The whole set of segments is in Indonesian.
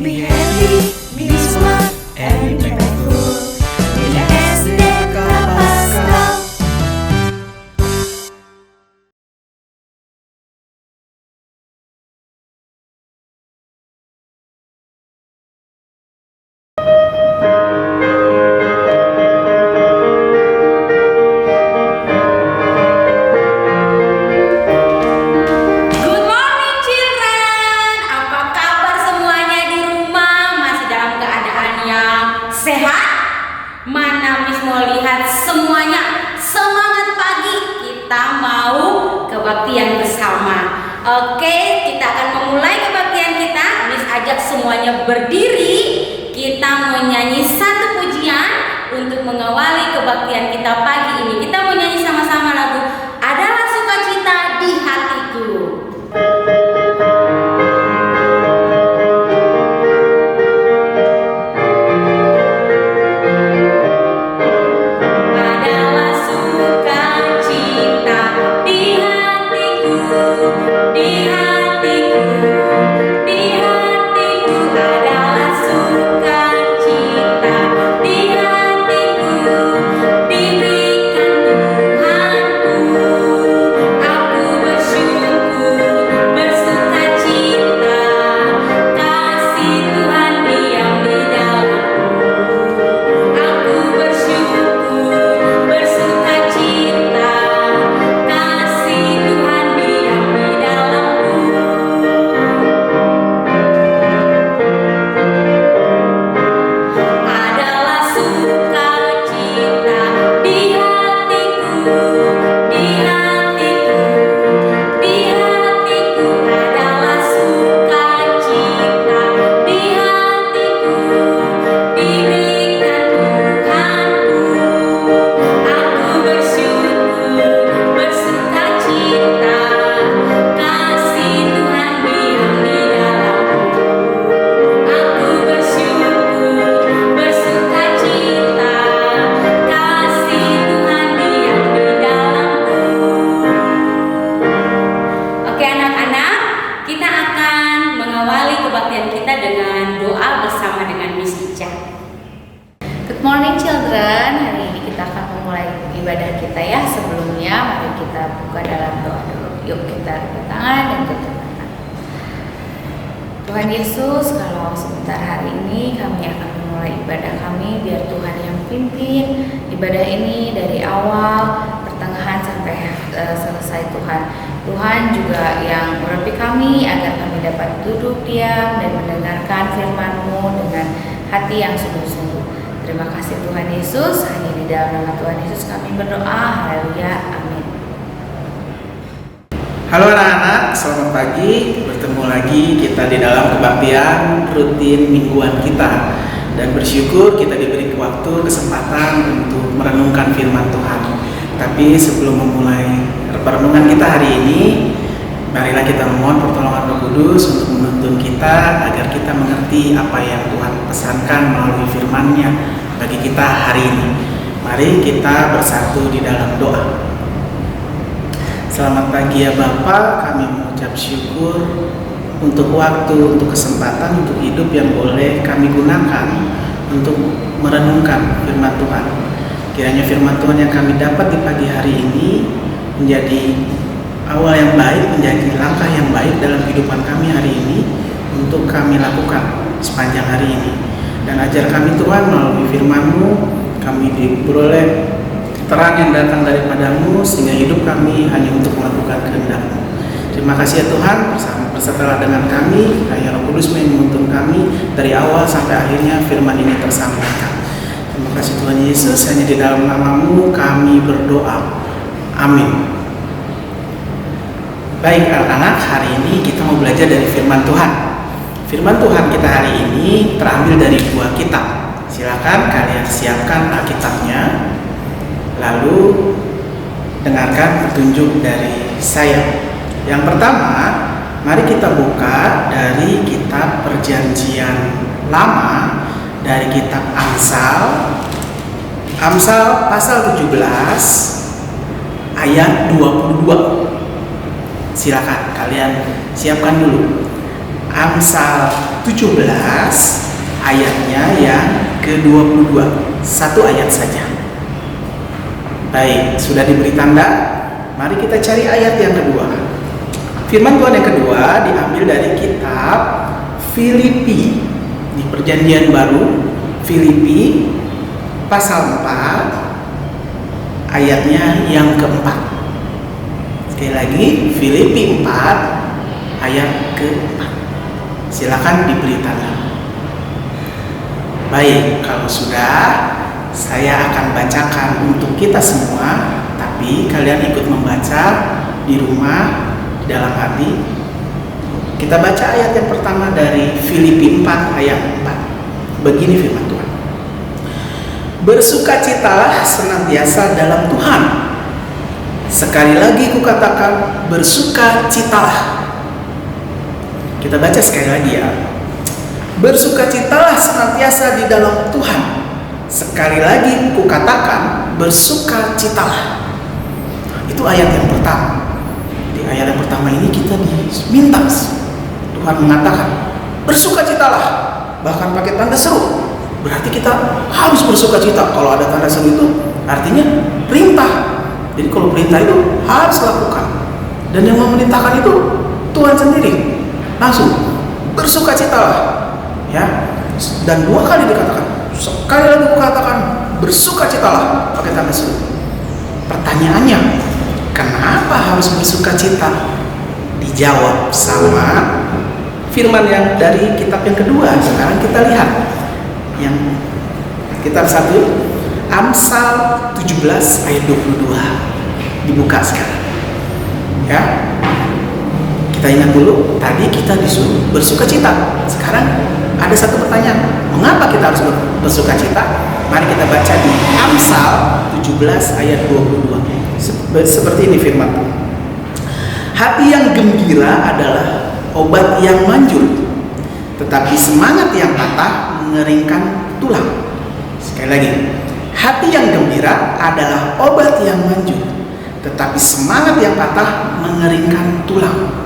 be happy, be smart, and be impactful. Nilai SD Capaskal. Sehat? Mana Miss mau lihat semuanya. Semangat pagi, kita mau kebaktian bersama. Oke, kita akan memulai kebaktian kita. Miss ajak semuanya berdiri. Kita mau nyanyi satu pujian untuk mengawali kebaktian kita pagi ini. Kita mau nyanyi sama-sama lagu Adalah Sukacita di Hatiku. Good morning children, hari ini kita akan memulai ibadah kita ya. Sebelumnya mari kita buka dalam doa dulu. Yuk kita angkat tangan dan tutup mata. Tuhan Yesus, kalau sebentar hari ini kami akan memulai ibadah kami, biar Tuhan yang pimpin ibadah ini dari awal, pertengahan sampai selesai Tuhan. Tuhan juga yang urapi kami agar kami dapat duduk diam dan mendengarkan firman-Mu dengan hati yang sungguh-sungguh. Terima kasih Tuhan Yesus, hanya di dalam nama Tuhan Yesus kami berdoa, haleluya, amin. Halo anak-anak, selamat pagi. Bertemu lagi kita di dalam kebaktian rutin mingguan kita. Dan bersyukur kita diberi waktu, kesempatan untuk merenungkan firman Tuhan. Tapi sebelum memulai perenungan kita hari ini, marilah kita memohon pertolongan Roh Kudus untuk menuntun kita agar kita mengerti apa yang Tuhan pesankan melalui firman-Nya bagi kita hari ini. Mari kita bersatu di dalam doa. Selamat pagi ya Bapa, kami mengucap syukur untuk waktu, untuk kesempatan, untuk hidup yang boleh kami gunakan untuk merenungkan firman Tuhan. Kiranya firman Tuhan yang kami dapat di pagi hari ini menjadi awal yang baik, menjadi langkah yang baik dalam kehidupan kami hari ini untuk kami lakukan sepanjang hari ini. Dan ajar kami Tuhan melalui firman-Mu, kami diperoleh terang yang datang daripada-Mu sehingga hidup kami hanya untuk melakukan kehendak-Mu. Terima kasih ya Tuhan, bersertalah dengan kami, hanya Roh Kudus yang menuntun kami dari awal sampai akhirnya firman ini tersampaikan. Terima kasih Tuhan Yesus, hanya di dalam nama-Mu kami berdoa. Amin. Baik anak-anak, hari ini kita mau belajar dari firman Tuhan. Firman Tuhan kita hari ini terambil dari dua kitab. Silakan kalian siapkan Alkitabnya, lalu dengarkan petunjuk dari saya. Yang pertama, mari kita buka dari kitab Perjanjian Lama, dari kitab Amsal pasal 17 ayat 22. Silakan kalian siapkan dulu. Amsal 17 ayatnya yang ke-22. Satu ayat saja. Baik, sudah diberi tanda. Mari kita cari ayat yang kedua. Firman Tuhan yang kedua diambil dari kitab Filipi di Perjanjian Baru, Filipi pasal 4 ayatnya yang keempat. Sekali lagi, Filipi 4 ayat keempat. Silakan diberi tanda. Baik, kalau sudah, saya akan bacakan untuk kita semua, tapi kalian ikut membaca di rumah, di dalam hati. Kita baca ayat yang pertama dari Filipi 4 ayat 4. Begini firman Tuhan. Bersukacitalah senantiasa dalam Tuhan. Sekali lagi kukatakan, bersukacitalah. Kita baca sekali lagi ya. Bersukacitalah senantiasa di dalam Tuhan. Sekali lagi kukatakan, bersukacitalah. Itu ayat yang pertama. Di ayat yang pertama ini kita diminta, Tuhan mengatakan, bersukacitalah. Bahkan pakai tanda seru. Berarti kita harus bersukacita. Kalau ada tanda seru itu artinya perintah. Jadi kalau perintah itu harus lakukan. Dan yang memerintahkan itu Tuhan sendiri. Langsung bersukacitalah. Ya. Dan 2 kali dikatakan. Sekali lagi kukatakan, bersukacitalah, pakai tanda seru. Pertanyaannya, kenapa harus bersukacita? Dijawab sama firman yang dari kitab yang kedua. Sekarang kita lihat yang kitab 1 Amsal 17 ayat 22. Dibuka sekarang. Ya. Kita ingat dulu, tadi kita disuruh bersukacita. Sekarang ada satu pertanyaan, mengapa kita harus bersukacita? Mari kita baca di Amsal 17 ayat 22. Seperti ini firman Tuhan. Hati yang gembira adalah obat yang manjur, tetapi semangat yang patah mengeringkan tulang. Sekali lagi, hati yang gembira adalah obat yang manjur, tetapi semangat yang patah mengeringkan tulang.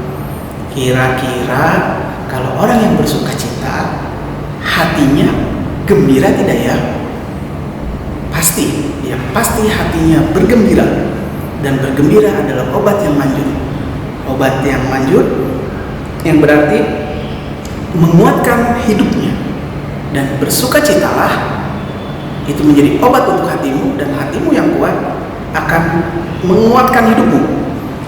Kira-kira kalau orang yang bersukacita, hatinya gembira tidak ya? Pasti, ya pasti hatinya bergembira. Dan bergembira adalah obat yang manjur. Obat yang manjur yang berarti menguatkan hidupnya. Dan bersukacitalah itu menjadi obat untuk hatimu, dan hatimu yang kuat akan menguatkan hidupmu.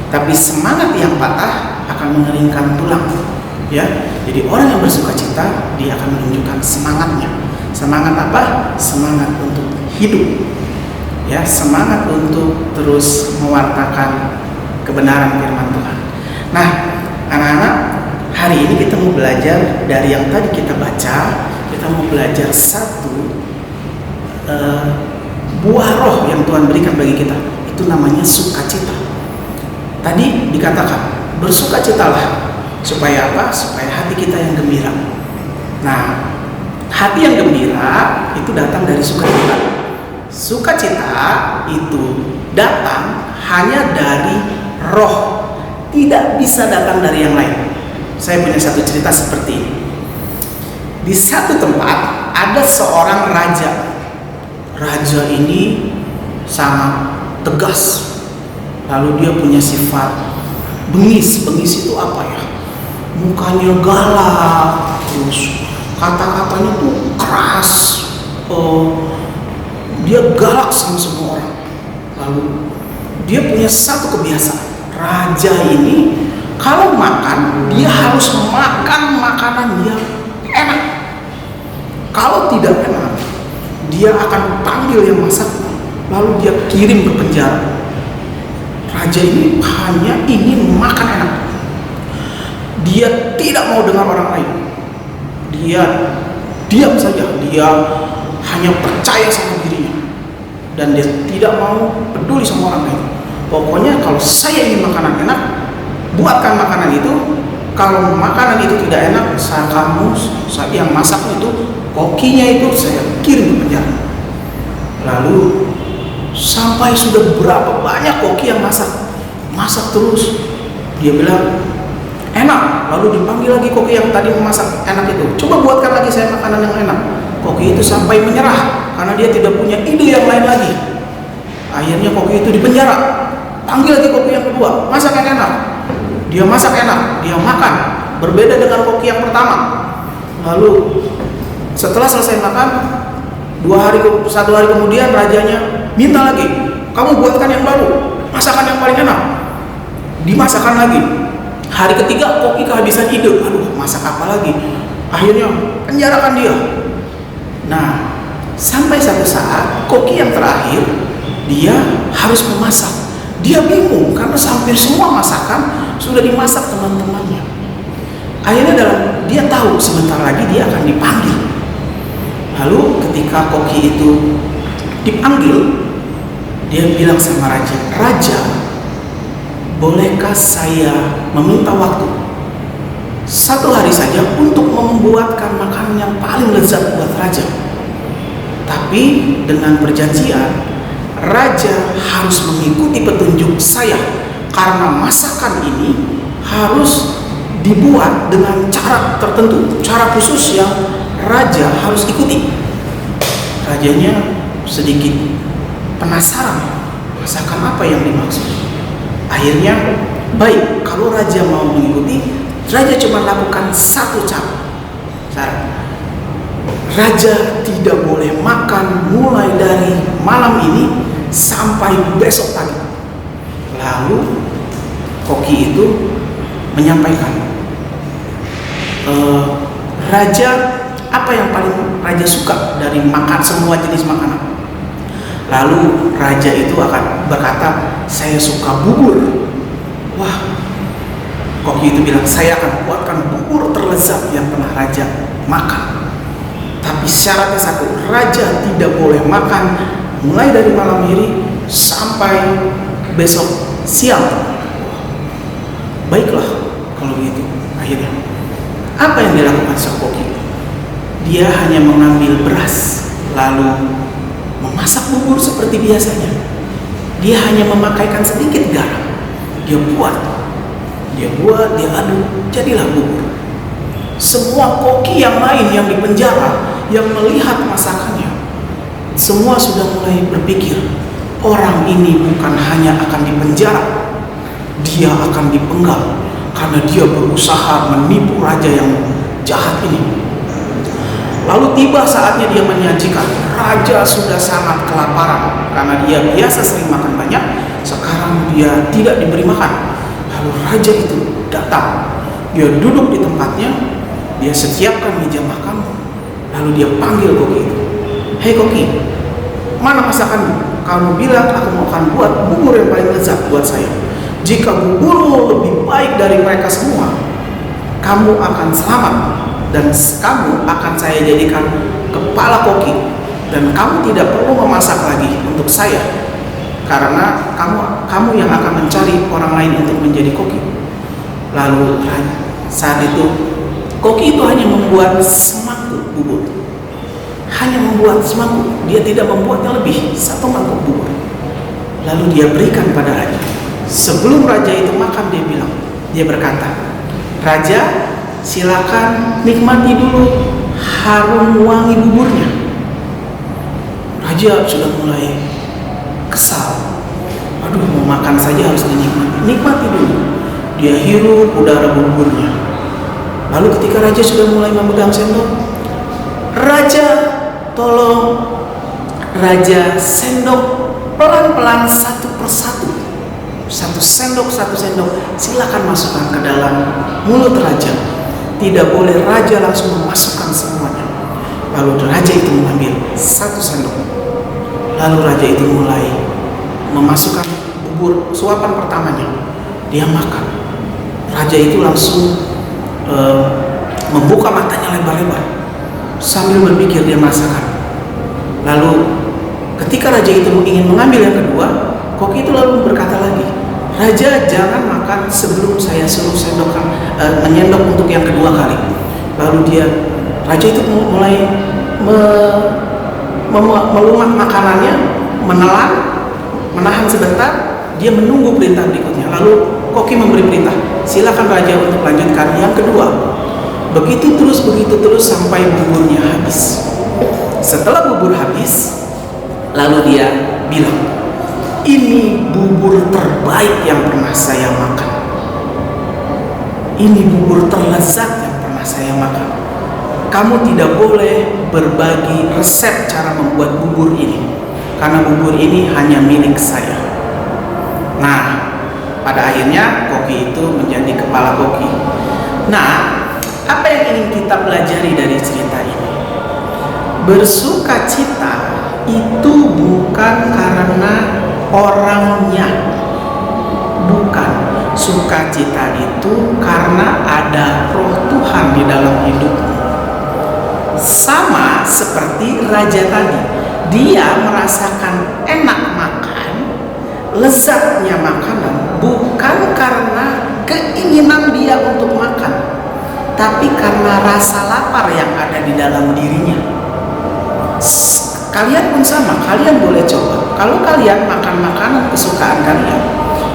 Tapi semangat yang patah akan mengeringkan tulang. Ya, jadi orang yang bersukacita dia akan menunjukkan semangatnya. Semangat apa? Semangat untuk hidup. Ya, semangat untuk terus mewartakan kebenaran firman Tuhan. Nah, anak-anak, hari ini kita mau belajar dari yang tadi kita baca. Kita mau belajar satu buah roh yang Tuhan berikan bagi kita. Itu namanya sukacita. Tadi dikatakan, bersukacitalah. Supaya apa? Supaya hati kita yang gembira. Nah, hati yang gembira itu datang dari sukacita. Sukacita itu datang hanya dari roh, tidak bisa datang dari yang lain. Saya punya satu cerita seperti ini. Di satu tempat ada seorang raja. Raja ini sangat tegas. Lalu dia punya sifat bengis. Bengis itu apa ya? Mukanya galak, terus kata-katanya tuh keras. Dia galak sama semua orang. Lalu dia punya satu kebiasaan. Raja ini kalau makan, dia harus makan makanan yang enak. Kalau tidak enak, dia akan panggil yang masak, lalu dia kirim ke penjara. Raja ini hanya ingin makan enak. Dia tidak mau dengar orang lain. Dia diam saja. Dia hanya percaya sama dirinya. Dan dia tidak mau peduli sama orang lain. Pokoknya kalau saya ingin makanan enak, buatkan makanan itu. Kalau makanan itu tidak enak, saya yang masak itu, kokinya itu saya kirim ke penjara. Lalu sampai sudah berapa banyak koki yang masak terus. Dia bilang, enak. Lalu dipanggil lagi koki yang tadi memasak enak itu, coba buatkan lagi saya makanan yang enak. Koki itu sampai menyerah karena dia tidak punya ide yang lain lagi. Akhirnya koki itu dipenjara. Panggil lagi koki yang kedua, masak yang enak. Dia masak enak, dia makan. Berbeda dengan koki yang pertama. Lalu setelah selesai makan, 1 hari kemudian rajanya minta lagi, kamu buatkan yang baru, masakan yang paling enak. Dimasakkan lagi. Hari ketiga koki kehabisan ide, aduh masak apa lagi. Akhirnya penjarakan dia. Nah, sampai satu saat koki yang terakhir dia harus memasak. Dia bingung karena hampir semua masakan sudah dimasak teman-temannya. Akhirnya dia tahu sebentar lagi dia akan dipanggil. Lalu ketika koki itu dipanggil, dia bilang sama raja, "Raja, bolehkah saya meminta waktu 1 hari saja untuk membuatkan makanan yang paling lezat buat raja? Tapi dengan perjanjian, raja harus mengikuti petunjuk saya karena masakan ini harus dibuat dengan cara tertentu, cara khusus yang raja harus ikuti." Rajanya sedikit penasaran, masakan apa yang dimaksud. Akhirnya, baik, kalau raja mau mengikuti, raja cuma lakukan satu cara. Raja tidak boleh makan mulai dari malam ini sampai besok pagi. Lalu koki itu menyampaikan, raja, apa yang paling raja suka dari makan semua jenis makanan? Lalu raja itu akan berkata, saya suka bubur. Wah, koki itu bilang, saya akan buatkan bubur terlezat yang pernah raja makan. Tapi syaratnya satu, raja tidak boleh makan mulai dari malam ini sampai besok siang. Baiklah kalau begitu. Akhirnya apa yang dilakukan sang koki? Dia hanya mengambil beras lalu memasak bubur seperti biasanya. Dia hanya memakaikan sedikit garam. Dia buat, dia aduk, jadilah bubur. Semua koki yang lain yang di penjara, yang melihat masakannya, semua sudah mulai berpikir, orang ini bukan hanya akan dipenjara, dia akan dipenggal karena dia berusaha menipu raja yang jahat ini. Lalu tiba saatnya dia menyajikan. Raja sudah sangat kelaparan karena dia biasa sering makan banyak. Sekarang dia tidak diberi makan. Lalu raja itu datang. Dia duduk di tempatnya. Dia sediakan meja makan. Lalu dia panggil koki itu. Hei koki, mana masakanmu? Kamu bilang aku mau akan buat bubur yang paling lezat buat saya. Jika buburmu lebih baik dari mereka semua, kamu akan selamat. Dan kamu akan saya jadikan kepala koki. Dan kamu tidak perlu memasak lagi untuk saya, karena kamu yang akan mencari orang lain untuk menjadi koki. Lalu saat itu koki itu hanya membuat semangkuk bubur. Hanya membuat semangkuk. Dia tidak membuatnya lebih, 1 mangkuk bubur. Lalu dia berikan pada raja. Sebelum raja itu makan, dia berkata, "Raja, silakan nikmati dulu harum wangi buburnya." Raja sudah mulai kesal. Aduh, mau makan saja harus dinikmati. Nikmati dulu. Dia hirup udara buburnya. Lalu ketika raja sudah mulai memegang sendok, raja tolong, raja sendok pelan-pelan satu persatu. Satu sendok, silakan masukkan ke dalam mulut raja. Tidak boleh raja langsung memasukkan semuanya. Lalu raja itu mengambil 1 sendok. Lalu raja itu mulai memasukkan bubur suapan pertamanya. Dia makan. Raja itu langsung membuka matanya lebar-lebar sambil berpikir, dia merasakan. Lalu ketika raja itu ingin mengambil yang kedua, koki itu lalu berkata lagi, "Raja, jangan makan sebelum saya suruh menyendok untuk yang kedua kali." Lalu raja itu mulai melumat makanannya, menahan sebentar, dia menunggu perintah berikutnya. Lalu koki memberi perintah, Silakan raja untuk lanjutkan. Yang kedua, begitu terus sampai buburnya habis. Setelah bubur habis, lalu dia bilang, ini bubur terbaik yang pernah saya makan. Ini bubur terlezat yang pernah saya makan. Kamu tidak boleh berbagi resep cara membuat bubur ini, karena bubur ini hanya milik saya. Nah, pada akhirnya koki itu menjadi kepala koki. Nah, apa yang ingin kita pelajari dari cerita ini? Bersukacita itu bukan karena orangnya, bukan. Sukacita itu karena ada roh Tuhan di dalam hidupmu. Sama seperti raja tadi, dia merasakan enak makan, lezatnya makanan, bukan karena keinginan dia untuk makan, tapi karena rasa lapar yang ada di dalam dirinya. Kalian pun sama, kalian boleh coba. Kalau kalian makan makanan kesukaan kalian,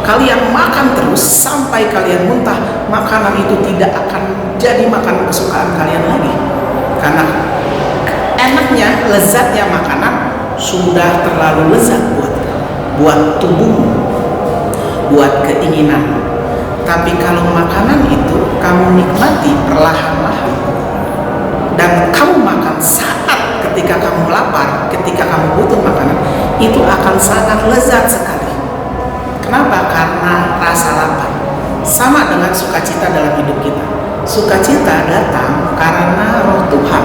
kalian makan terus sampai kalian muntah, makanan itu tidak akan jadi makanan kesukaan kalian lagi. Karena enaknya, lezatnya makanan sudah terlalu lezat buat tubuhmu, buat keinginan. Tapi kalau makanan itu kamu nikmati perlahan-lahan dan kamu makan saat ketika kamu lapar, ketika kamu butuh makanan, itu akan sangat lezat sekali. Kenapa? Karena rasa lapar. Sama dengan sukacita dalam hidup kita. Sukacita datang karena roh Tuhan.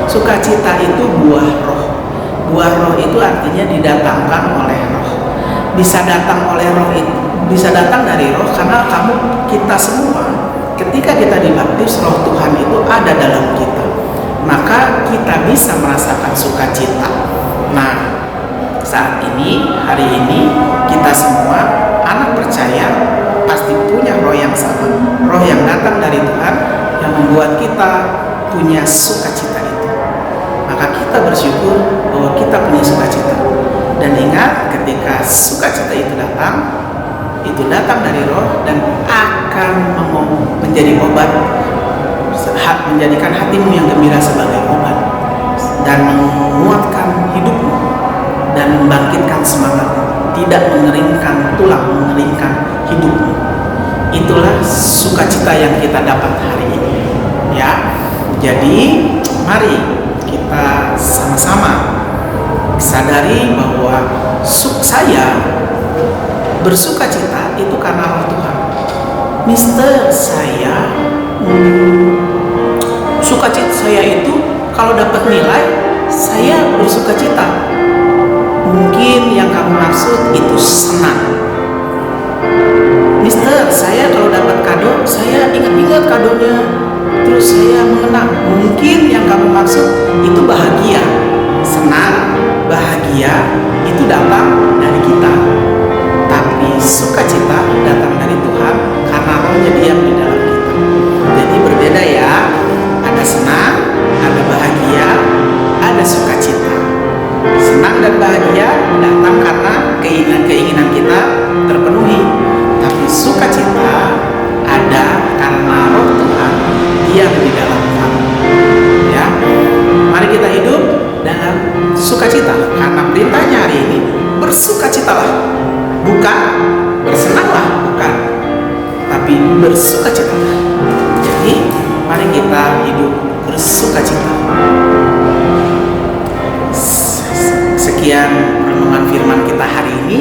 Sukacita itu buah roh. Buah roh itu artinya didatangkan oleh roh. Bisa datang oleh roh itu, bisa datang dari roh karena kita semua ketika kita dibaptis, roh Tuhan itu ada dalam kita. Maka kita bisa merasakan sukacita. Nah, saat ini, hari ini, kita semua anak percaya pasti punya roh yang sama, roh yang datang dari Tuhan yang membuat kita punya sukacita itu. Maka kita bersyukur bahwa kita punya sukacita. Dan ingat, ketika sukacita itu datang dari roh dan akan menjadi obat, menjadikan hatimu yang gembira sebagai obat dan menguatkan hidupmu dan membangkitkan semangatmu, tidak mengeringkan tulang, mengeringkan hidupmu. Itulah sukacita yang kita dapat hari ini, ya. Jadi mari kita sama-sama sadari bahwa saya bersukacita itu karena roh Tuhan. Mister, saya sukacita saya itu kalau dapat nilai, saya bersukacita. Mungkin yang kamu maksud itu senang. Mister, saya kalau dapat kado, saya ingat-ingat kadonya, terus saya mengenang. Mungkin yang kamu maksud itu bahagia. Senang, bahagia itu datang dari kita. Tapi sukacita datang dari Tuhan karena rohnya diam di dalam kita. Jadi berbeda ya. Ada senang, ada bahagia, ada sukacita. Senang dan bahagia datang karena keinginan-keinginan kita terpenuhi. Tapi sukacita ada karena roh Tuhan diam di dalam kamu. Ya, mari kita hidup dalam sukacita. Karena perintahnya hari ini, bersukacitalah, bukan bersenanglah, bukan, tapi bersukacitalah. Jadi mari kita hidup bersukacita. Sekian renungan firman kita hari ini.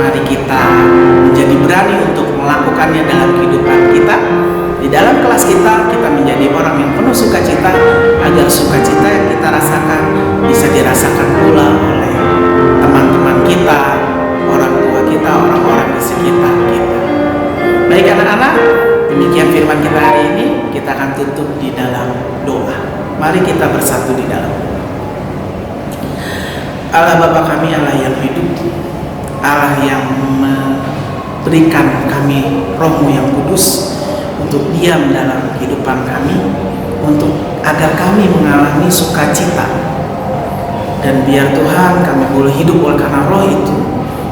Mari kita menjadi berani untuk melakukannya dalam kehidupan kita. Di dalam kelas kita menjadi orang yang penuh sukacita, agar sukacita yang kita rasakan bisa dirasakan pula oleh teman-teman kita, orang tua kita, orang-orang di sekitar kita. Baik anak-anak, demikian firman kita hari ini. Kita akan tutup di dalam doa. Mari kita bersatu di dalam. Allah Bapa kami, Allah yang hidup, Allah yang memberikan kami roh-Mu yang kudus untuk diam dalam kehidupan kami, untuk agar kami mengalami sukacita. Dan biar Tuhan kami boleh hidup oleh karena roh itu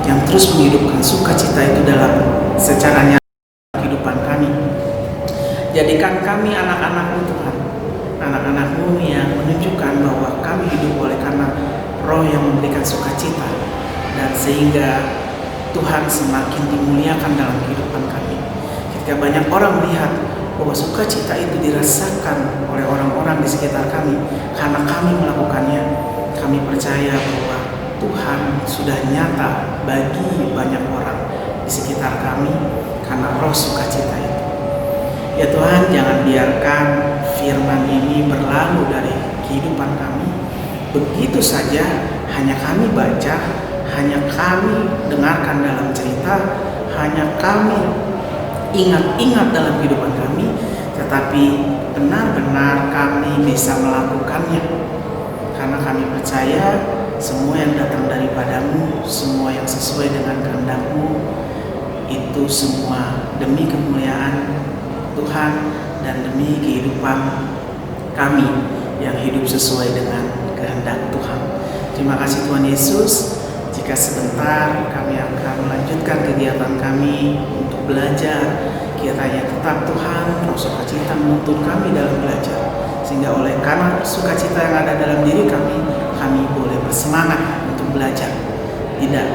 yang terus menghidupkan sukacita itu dalam secara nyata kehidupan Jadikan kami anak-anak-Mu Tuhan, anak-anak-Mu yang menunjukkan bahwa kami hidup oleh karena Roh yang memberikan sukacita, dan sehingga Tuhan semakin dimuliakan dalam kehidupan kami. Ketika banyak orang melihat bahwa sukacita itu dirasakan oleh orang-orang di sekitar kami karena kami melakukannya, kami percaya bahwa Tuhan sudah nyata bagi banyak orang di sekitar kami karena roh sukacita itu. Ya Tuhan, jangan biarkan firman ini berlalu dari kehidupan kami begitu saja, hanya kami baca, hanya kami dengarkan dalam cerita, hanya kami ingat-ingat dalam kehidupan kami, tetapi benar-benar kami bisa melakukannya. Karena kami percaya semua yang datang daripada-Mu, semua yang sesuai dengan kehendak-Mu, itu semua demi kemuliaan Tuhan dan demi kehidupan kami yang hidup sesuai dengan kehendak Tuhan. Terima kasih Tuhan Yesus. Jika sebentar kami akan melanjutkan kegiatan kami untuk belajar, kiranya tetap Tuhan roh sukacita menuntun kami dalam belajar, sehingga oleh karena sukacita yang ada dalam diri kami, kami boleh bersemangat untuk belajar, tidak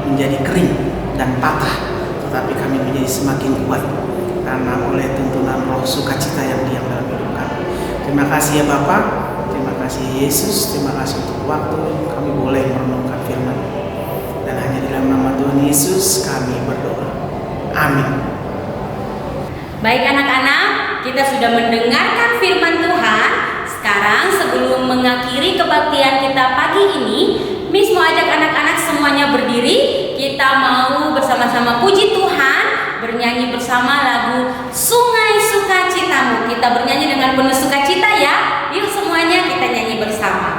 menjadi kering dan patah, tetapi kami menjadi semakin kuat karena oleh tuntunan roh sukacita yang diam dalam hidup kami. Terima kasih ya Bapa, terima kasih Yesus, terima kasih untuk waktu kami boleh merenungkan firman. Dan hanya di dalam nama Tuhan Yesus kami berdoa. Amin. Baik anak-anak, kita sudah mendengarkan firman Tuhan. Sekarang sebelum mengakhiri kebaktian kita pagi ini, Miss mau ajak anak-anak semuanya berdiri. Kita mau bersama-sama puji Tuhan, bernyanyi bersama lagu Sungai Sukacitamu. Kita bernyanyi dengan penuh sukacita ya. Yuk semuanya kita nyanyi bersama.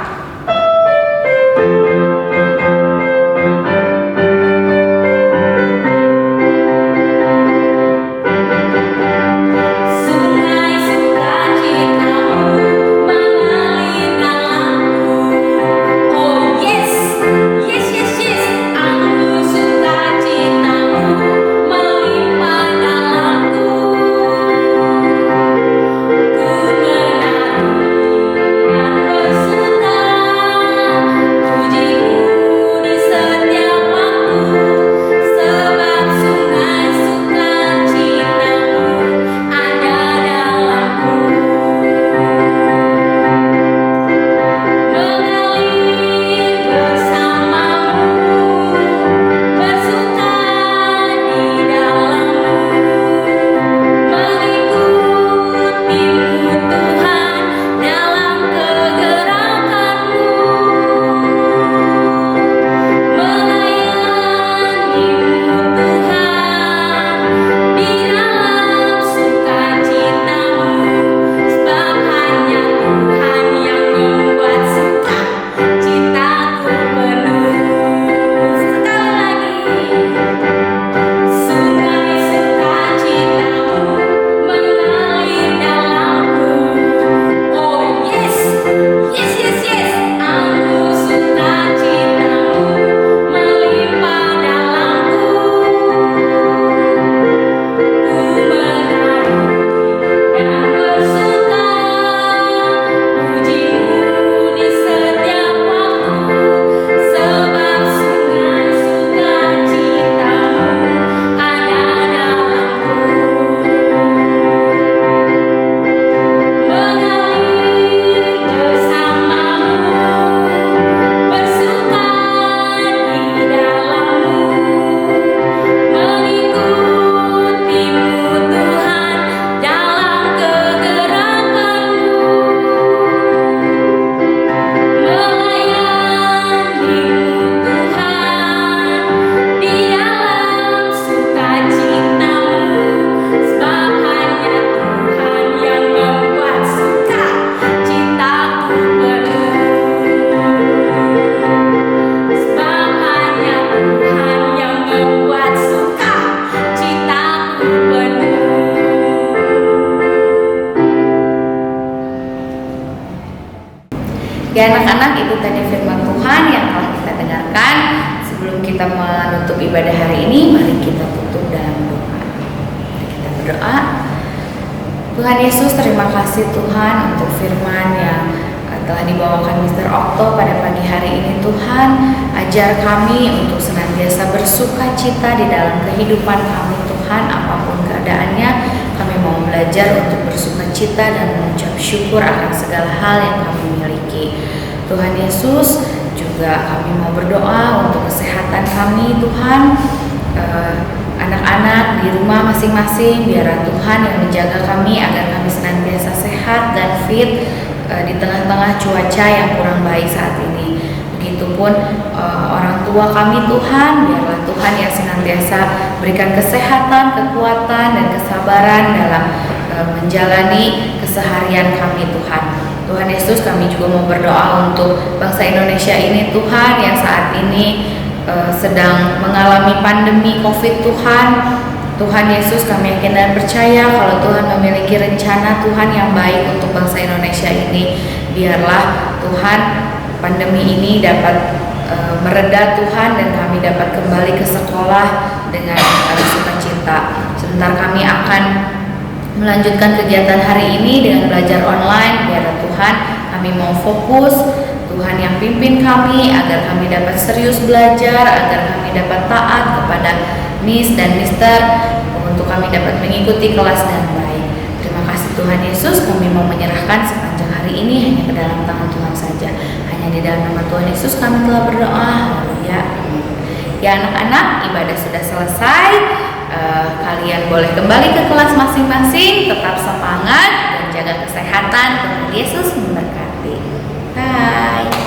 Ya anak-anak, itu tadi firman Tuhan yang telah kita dengarkan. Sebelum kita menutup ibadah hari ini, mari kita tutup dalam doa. Mari kita berdoa. Tuhan Yesus, terima kasih Tuhan untuk firman yang telah dibawakan Mr. Okto pada pagi hari ini. Tuhan, ajar kami untuk senantiasa bersuka cita di dalam kehidupan kami Tuhan, apapun keadaannya. Kami mau belajar untuk bersuka cita dan mengucap syukur akan segala hal yang kami miliki. Tuhan Yesus, juga kami mau berdoa untuk kesehatan kami Tuhan, anak-anak di rumah masing-masing, biarlah Tuhan yang menjaga kami agar kami senantiasa sehat dan fit di tengah-tengah cuaca yang kurang baik saat ini. Begitupun orang tua kami Tuhan, biarlah Tuhan yang senantiasa berikan kesehatan, kekuatan, dan kesabaran dalam menjalani keseharian kami Tuhan. Tuhan Yesus, kami juga mau berdoa untuk bangsa Indonesia ini Tuhan, yang saat ini sedang mengalami pandemi COVID Tuhan. Tuhan Yesus, kami yakin dan percaya kalau Tuhan memiliki rencana Tuhan yang baik untuk bangsa Indonesia ini. Biarlah Tuhan pandemi ini dapat mereda Tuhan, dan kami dapat kembali ke sekolah dengan sukacita. Sebentar kami akan melanjutkan kegiatan hari ini dengan belajar online. Biarlah Tuhan kami mau fokus, Tuhan yang pimpin kami agar kami dapat serius belajar, agar kami dapat taat kepada Miss dan Mister, untuk kami dapat mengikuti kelas dengan baik. Terima kasih Tuhan Yesus, kami mau menyerahkan sepanjang hari ini hanya ke dalam tangan Tuhan saja. Hanya di dalam nama Tuhan Yesus kami telah berdoa. Haleluya. Ya anak-anak, ibadah sudah selesai. Kalian boleh kembali ke kelas masing-masing. Tetap semangat dan jaga kesehatan. Tuhan Yesus memberkati. Bye.